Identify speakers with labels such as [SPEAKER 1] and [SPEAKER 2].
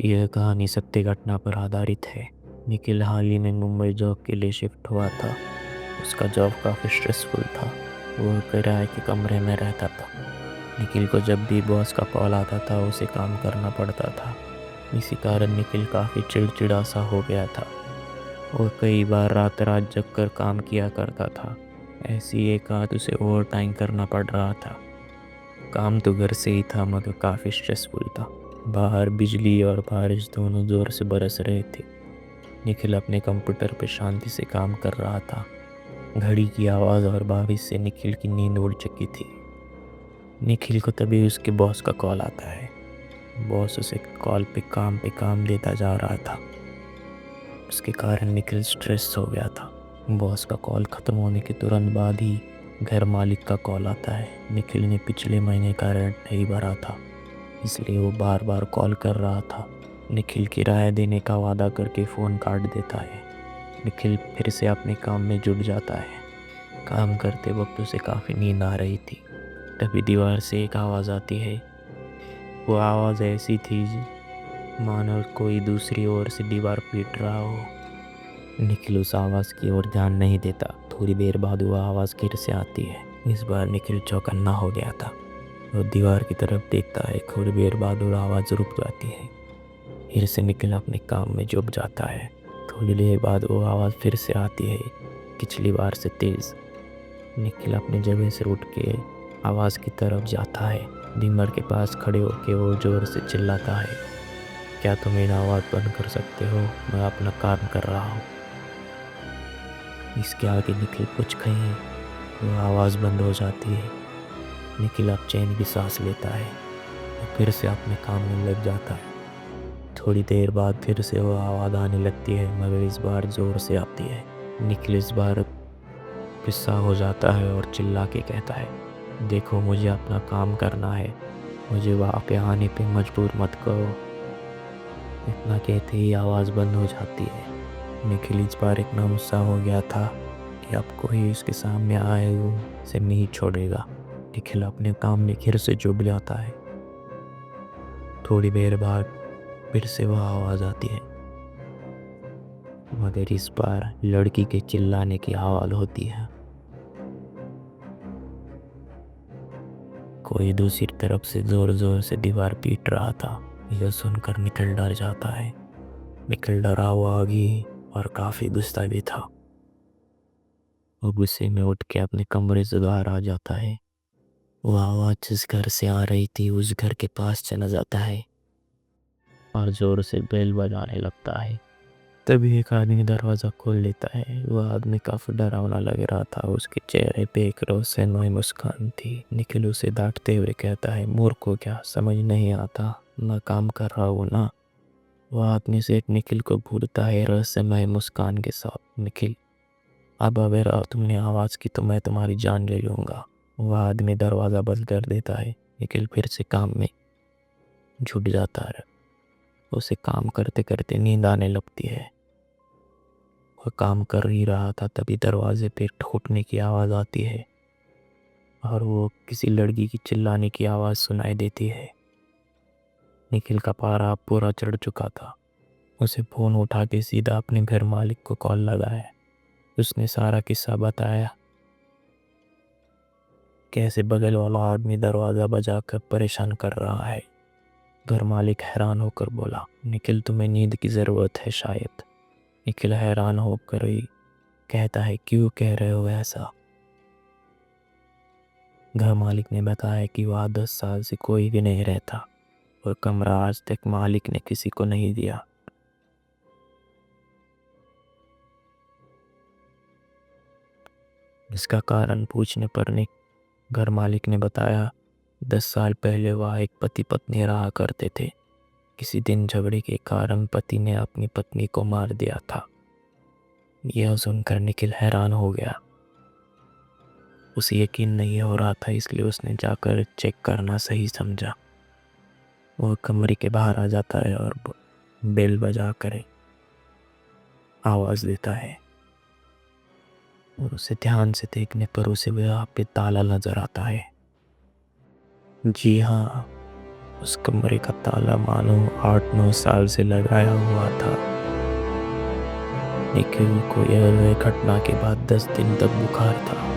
[SPEAKER 1] यह कहानी सत्य घटना पर आधारित है। निखिल हाल ही में मुंबई जॉब के लिए शिफ्ट हुआ था। उसका जॉब काफ़ी स्ट्रेसफुल था। वह किराए के कमरे में रहता था। निखिल को जब भी बॉस का कॉल आता था उसे काम करना पड़ता था। इसी कारण निखिल काफ़ी चिड़चिड़ा सा हो गया था। वह कई बार रात रात जग कर काम किया करता था। ऐसी एक रात उसे ओवर टाइम करना पड़ रहा था। काम तो घर से ही था मगर काफ़ी स्ट्रेसफुल था। बाहर बिजली और बारिश दोनों जोर से बरस रहे थे। निखिल अपने कंप्यूटर पर शांति से काम कर रहा था। घड़ी की आवाज़ और बारिश से निखिल की नींद उड़ चुकी थी। निखिल को तभी उसके बॉस का कॉल आता है। बॉस उसे कॉल पे काम देता जा रहा था। उसके कारण निखिल स्ट्रेस हो गया था। बॉस का कॉल ख़त्म होने के तुरंत बाद ही घर मालिक का कॉल आता है। निखिल ने पिछले महीने का रेंट नहीं भरा था, इसलिए वो बार बार कॉल कर रहा था। निखिल किराया देने का वादा करके फ़ोन काट देता है। निखिल फिर से अपने काम में जुट जाता है। काम करते वक्त उसे काफ़ी नींद आ रही थी। तभी दीवार से एक आवाज़ आती है। वो आवाज़ ऐसी थी मानो कोई दूसरी ओर से दीवार पीट रहा हो। निखिल उस आवाज़ की ओर ध्यान नहीं देता। थोड़ी देर बाद वो आवाज़ फिर से आती है। इस बार निखिल चौकन्ना हो गया था। वो दीवार की तरफ देखता है। थोड़ी देर बाद वो आवाज़ रुक जाती है। फिर से निखिल अपने काम में जुट जाता है। थोड़ी देर बाद वो आवाज़ फिर से आती है, पिछली बार से तेज़। निखिल अपनी जगह से उठ के आवाज़ की तरफ जाता है। डिमर के पास खड़े होकर वो ज़ोर से चिल्लाता है, क्या तुम इन आवाज़ बंद कर सकते हो? मैं अपना काम कर रहा हूँ। इसके आगे निखिल कुछ कहे, वो आवाज़ बंद हो जाती है। निखिल अब चैन की सांस लेता है और फिर से अपने काम में लग जाता है। थोड़ी देर बाद फिर से वो आवाज़ आने लगती है, मगर इस बार ज़ोर से आती है। निखिल इस बार गुस्सा हो जाता है और चिल्ला के कहता है, देखो मुझे अपना काम करना है, मुझे वहाँ पे आने पे मजबूर मत करो। इतना कहते ही आवाज़ बंद हो जाती है। निखिल इस बार इतना गुस्सा हो गया था कि अब कोई उसके सामने आए उसे नहीं छोड़ेगा। निखिल अपने काम में फिर से जुट जाता है। थोड़ी देर बाद फिर से वह आवाज़ आती है, मगर इस बार लड़की के चिल्लाने की आवाज़ होती है। कोई दूसरी तरफ से ज़ोर ज़ोर से दीवार पीट रहा था। यह सुनकर निखिल डर जाता है। निखिल डरा हुआ भी और काफ़ी गुस्सा भी था। वो गुस्से में उठ के अपने कमरे से बाहर आ जाता है। वो आवाज़ जिस घर से आ रही थी उस घर के पास चला जाता है और ज़ोर से बेल बजाने लगता है। तभी एक आदमी दरवाज़ा खोल लेता है। वह आदमी काफ़ी डरावना लग रहा था। उसके चेहरे पे एक रोशनमय मुस्कान थी। निखिल उसे डांटते हुए कहता है, मूर्ख हो क्या, समझ नहीं आता, मैं काम कर रहा हूँ ना। वह आदमी से एक निखिल को घूरता है रहस्यमय मुस्कान के साथ। निखिल, अब अगर तुमने आवाज़ की तो मैं तुम्हारी जान ले लूँगा। वह आदमी दरवाज़ा बंद कर देता है। निखिल फिर से काम में जुट जाता है। उसे काम करते करते नींद आने लगती है। वह काम कर ही रहा था तभी दरवाजे पे ठोकने की आवाज़ आती है और वो किसी लड़की की चिल्लाने की आवाज़ सुनाई देती है। निखिल का पारा पूरा चढ़ चुका था। उसे फ़ोन उठा के सीधा अपने घर मालिक को कॉल लगाया। उसने सारा किस्सा बताया, कैसे बगल वाला आदमी दरवाज़ा बजाकर परेशान कर रहा है। घर मालिक हैरान होकर बोला, निखिल तुम्हें नींद की ज़रूरत है शायद। निखिल हैरान होकर ही कहता है, क्यों कह रहे हो ऐसा? घर मालिक ने बताया कि वहाँ 10 साल से कोई भी नहीं रहता और कमरा आज तक मालिक ने किसी को नहीं दिया। इसका कारण पूछने पर घर मालिक ने बताया, 10 साल पहले वह एक पति पत्नी रहा करते थे। किसी दिन झगड़े के कारण पति ने अपनी पत्नी को मार दिया था। यह सुनकर निखिल हैरान हो गया। उसे यकीन नहीं हो रहा था, इसलिए उसने जाकर चेक करना सही समझा। वह कमरे के बाहर आ जाता है और बेल बजा कर आवाज़ देता है और उसे ध्यान से देखने पर उसे वहाँ पे ताला नजर आता है। जी हाँ, उस कमरे का ताला मानो 8-9 साल से लगाया हुआ था। निखिल को यह घटना के बाद 10 दिन तक बुखार था।